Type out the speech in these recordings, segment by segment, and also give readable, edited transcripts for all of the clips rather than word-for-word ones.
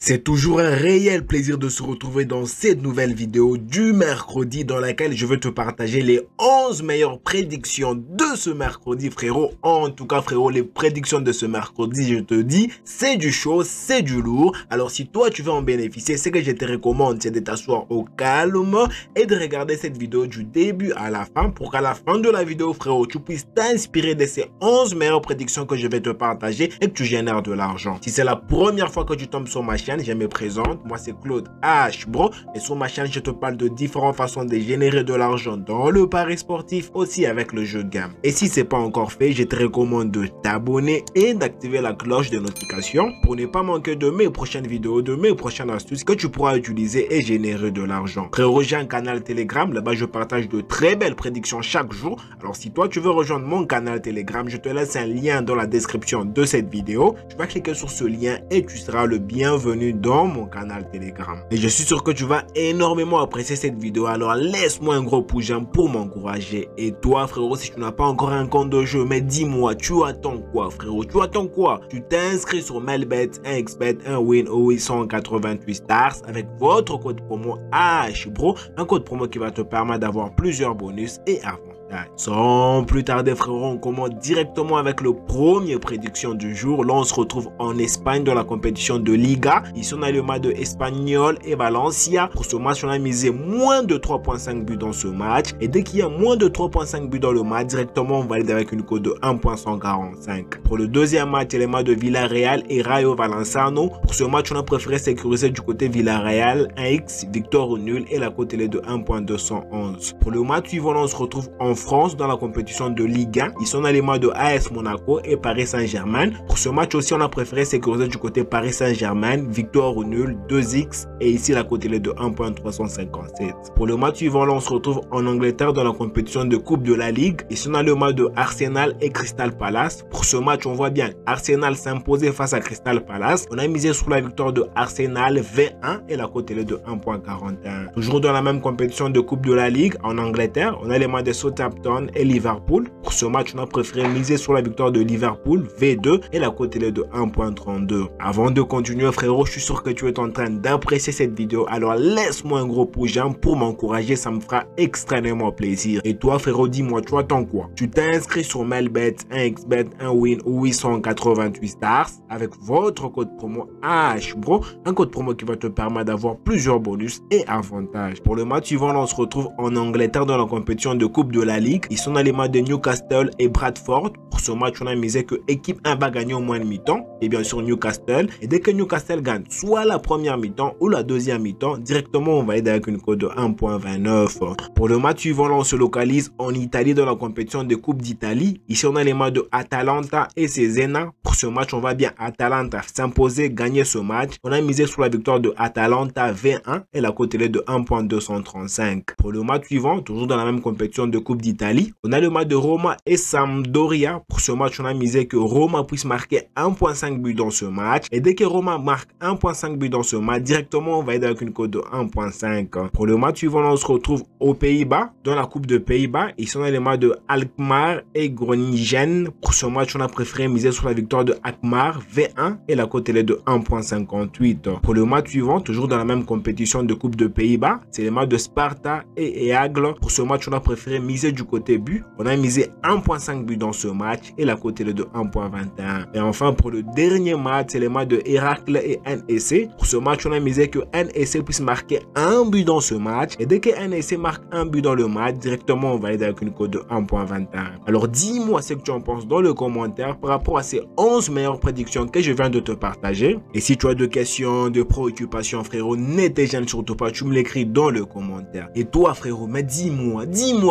C'est toujours un réel plaisir de se retrouver dans cette nouvelle vidéo du mercredi dans laquelle je veux te partager les 11 meilleures prédictions de ce mercredi, frérot. En tout cas, frérot, les prédictions de ce mercredi, je te dis, c'est du chaud, c'est du lourd. Alors, si toi, tu veux en bénéficier, ce que je te recommande, c'est de t'asseoir au calme et de regarder cette vidéo du début à la fin pour qu'à la fin de la vidéo, frérot, tu puisses t'inspirer de ces 11 meilleures prédictions que je vais te partager et que tu génères de l'argent. Si c'est la première fois que tu tombes sur ma chaîne, je me présente, moi c'est Claude H Bro et sur ma chaîne je te parle de différentes façons de générer de l'argent dans le pari sportif, aussi avec le jeu de gamme. Et si c'est pas encore fait, je te recommande de t'abonner et d'activer la cloche de notification pour ne pas manquer de mes prochaines vidéos, de mes prochaines astuces que tu pourras utiliser et générer de l'argent. Frérot, j'ai un canal Telegram, là-bas je partage de très belles prédictions chaque jour. Alors si toi tu veux rejoindre mon canal Telegram, je te laisse un lien dans la description de cette vidéo. Tu vas cliquer sur ce lien et tu seras le bienvenu dans mon canal Telegram. Et je suis sûr que tu vas énormément apprécier cette vidéo. Alors laisse-moi un gros pouce j'aime pour m'encourager. Et toi frérot, si tu n'as pas encore un compte de jeu, mais dis-moi, tu attends quoi frérot? Tu attends quoi? Tu t'inscris sur Melbet, 1xBet, 1win, 888 stars avec votre code promo HBRO. Un code promo qui va te permettre d'avoir plusieurs bonus et avantages. Sans plus tarder frérot, on commence directement avec le premier prédiction du jour. Là on se retrouve en Espagne dans la compétition de Liga. Ici on a le match de Espanyol et Valencia. Pour ce match on a misé moins de 3.5 buts dans ce match. Et dès qu'il y a moins de 3.5 buts dans le match, directement on valide avec une cote de 1.145. Pour le deuxième match, c'est le match de Villarreal et Rayo Vallecano. Pour ce match on a préféré sécuriser du côté Villarreal, 1x, victoire ou nul et la cote est de 1.211. Pour le match suivant, on se retrouve en France dans la compétition de Ligue 1. Ici on a les matchs de AS Monaco et Paris Saint-Germain. Pour ce match aussi on a préféré sécuriser du côté Paris Saint-Germain, victoire ou nul, 2x et ici la cote est de 1.357. Pour le match suivant, là on se retrouve en Angleterre dans la compétition de Coupe de la Ligue. Ici on a le match de Arsenal et Crystal Palace. Pour ce match on voit bien Arsenal s'imposer face à Crystal Palace. On a misé sur la victoire de Arsenal V1 et la cote est de 1.41. Toujours dans la même compétition de Coupe de la Ligue en Angleterre, on a les matchs de Southampton et Liverpool. Pour ce match, on a préféré miser sur la victoire de Liverpool, V2, et la cote est de 1.32. Avant de continuer, frérot, je suis sûr que tu es en train d'apprécier cette vidéo. Alors, laisse-moi un gros pouce j'aime pour m'encourager, ça me fera extrêmement plaisir. Et toi, frérot, dis-moi, tu attends quoi? Tu t'es inscrit sur Melbet, 1xBet, 1win, 888 stars avec votre code promo HBRO, un code promo qui va te permettre d'avoir plusieurs bonus et avantages. Pour le match suivant, on se retrouve en Angleterre dans la compétition de Coupe de la Ligue. Ils sont dans les matchs de Newcastle et Bradford. Pour ce match, on a misé que équipe 1 va gagner au moins de mi-temps. Et bien sûr Newcastle. Et dès que Newcastle gagne soit la première mi-temps ou la deuxième mi-temps, directement on va aider avec une cote de 1.29. Pour le match suivant, là, on se localise en Italie dans la compétition de Coupe d'Italie. Ici, on a les matchs de Atalanta et Cesena. Pour ce match, on va bien Atalanta s'imposer, gagner ce match. On a misé sur la victoire de Atalanta V1 et la cote est de 1.235. Pour le match suivant, toujours dans la même compétition de Coupe d'Italie, on a le match de Roma et Sampdoria. Pour ce match, on a misé que Roma puisse marquer 1.5 buts dans ce match. Et dès que Roma marque 1.5 buts dans ce match, directement, on va aider avec une cote de 1.5. Pour le match suivant, on se retrouve aux Pays-Bas, dans la Coupe de Pays-Bas. Ici, on a les matchs de Alkmaar et Groningen. Pour ce match, on a préféré miser sur la victoire de Alkmaar V1 et la cote est de 1.58. Pour le match suivant, toujours dans la même compétition de Coupe de Pays-Bas, c'est les matchs de Sparta et Eagle. Pour ce match, on a préféré miser du côté but. On a misé 1.5 buts dans ce match et la cote est de 1.21. Et enfin, pour le dernier match, c'est les matchs de Héracle et NEC. Pour ce match, on a misé que NEC puisse marquer un but dans ce match. Et dès que NEC marque un but dans le match, directement, on va aider avec une cote de 1.21. Alors, dis-moi ce que tu en penses dans le commentaire par rapport à ces 11 meilleures prédictions que je viens de te partager. Et si tu as des questions, de préoccupations, frérot, ne te gêne surtout pas, tu me l'écris dans le commentaire. Et toi, frérot, mais dis-moi,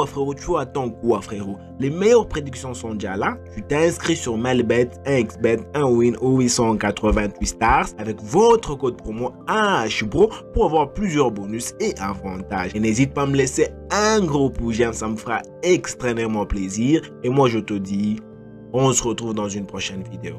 frérot, tu attends quoi, frérot? Les meilleures prédictions sont déjà là. Tu t'es inscrit sur Melbet, 1xBet, 1win, 888 stars avec votre code promo HBRO pour avoir plusieurs bonus et avantages. Et n'hésite pas à me laisser un gros pouce j'aime, ça me fera extrêmement plaisir. Et moi, je te dis, on se retrouve dans une prochaine vidéo.